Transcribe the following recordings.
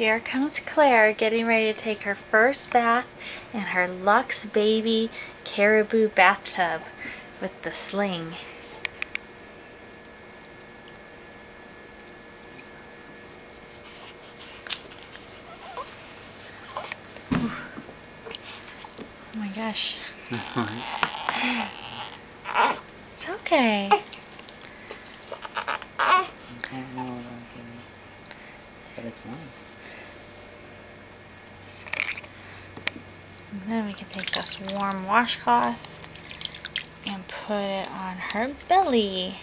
here comes Claire getting ready to take her first bath in her Lux Baby Caribou bathtub with the sling. Oh my gosh. It's okay. I don't know what it is, but it's mine. And then we can take this warm washcloth and put it on her belly.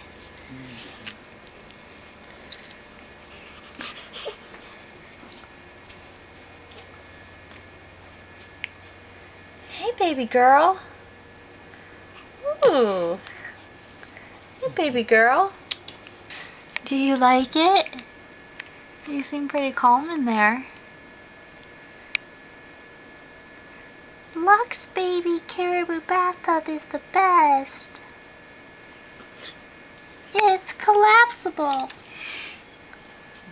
Hey, baby girl. Ooh. Hey, baby girl. Do you like it? You seem pretty calm in there. Lux Baby Caribou bathtub is the best. It's collapsible.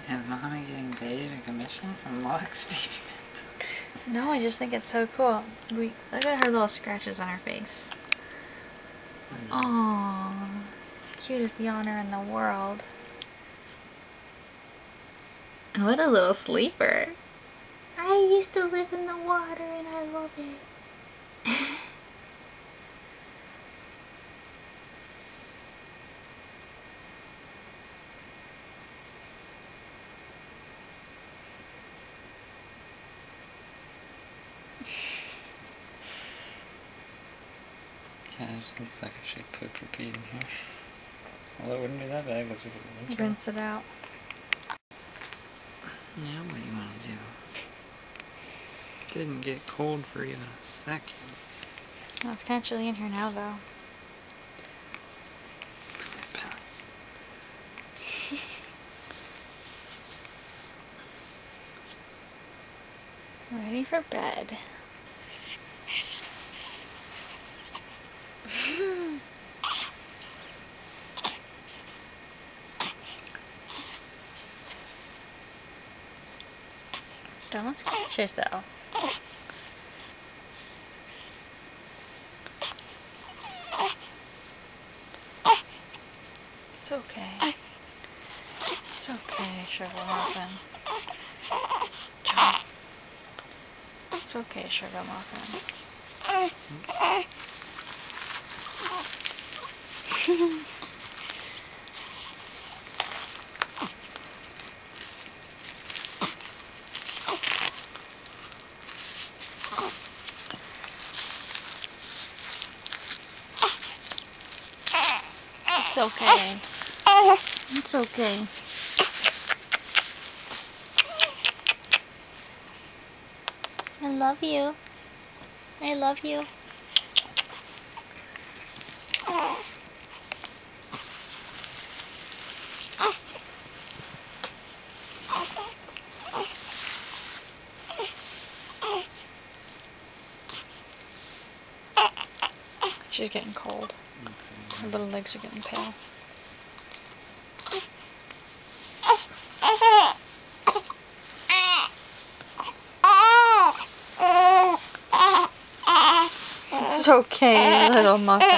Is Mommy getting paid a commission from Lux Baby Bathtubs? No, I just think it's so cool. Look at her little scratches on her face. Aww. Cutest yawner in the world. What a little sleeper. I used to live in the water and I love it. Gosh, looks like I should put repeat in here. Well, it wouldn't be that bad because we could Rinse it out. Yeah, what do you want to do? Didn't get cold for even a second. Well, it's kind of chilly in here now, though. Ready for bed. Don't scratch yourself. It's okay. It's okay, Sugar Muffin. Jump. It's okay, Sugar Muffin. It's okay. It's okay. I love you. I love you. She's getting cold. Her little legs are getting pale. It's okay, little muffin.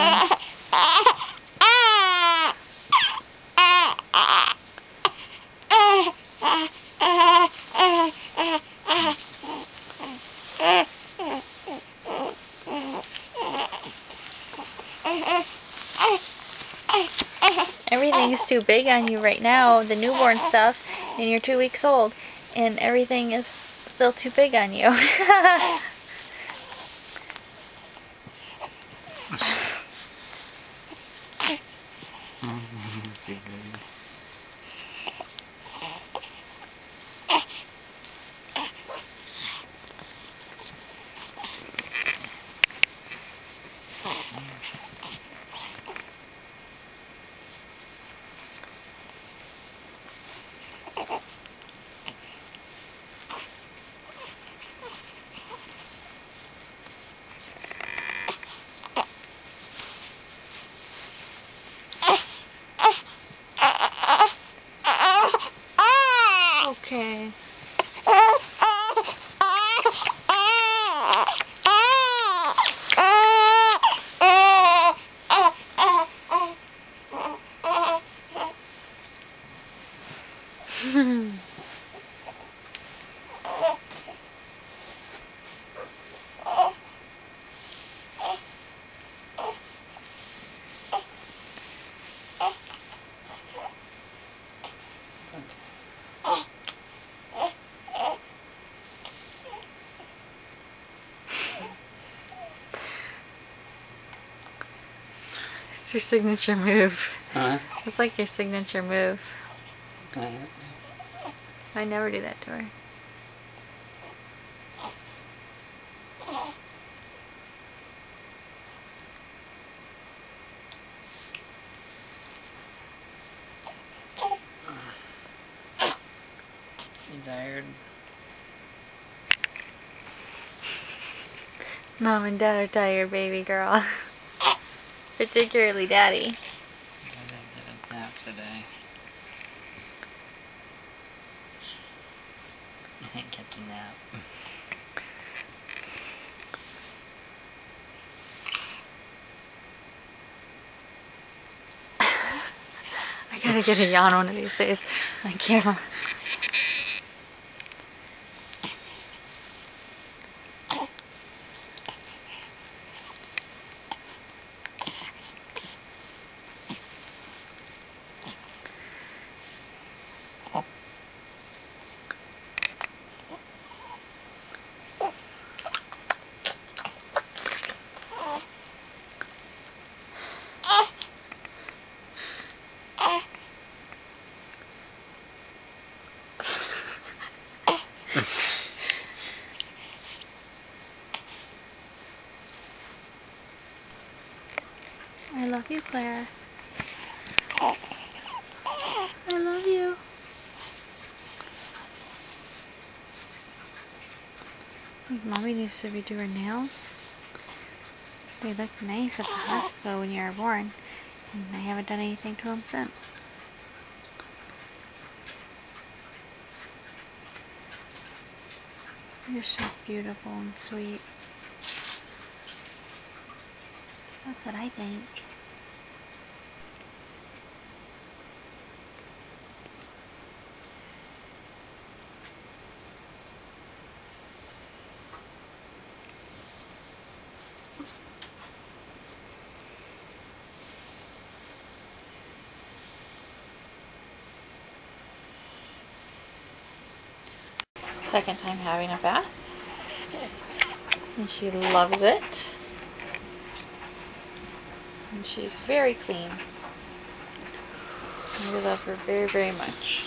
Everything's too big on you right now, the newborn stuff, and you're 2 weeks old, and everything is still too big on you. It's too good. Okay. It's your signature move. Huh? It's like your signature move. Uh, I never do that to her. You tired? Mom and Dad are tired, baby girl. Particularly Daddy. I didn't get a nap today. I didn't get to nap. I gotta get a yawn one of these days on camera. I love you, Claire. I love you. I think Mommy needs to redo her nails. They looked nice at the hospital when you were born, and I haven't done anything to them since. You're so beautiful and sweet. That's what I think. Second time having a bath. And she loves it. And she's very clean. We love her very, very much.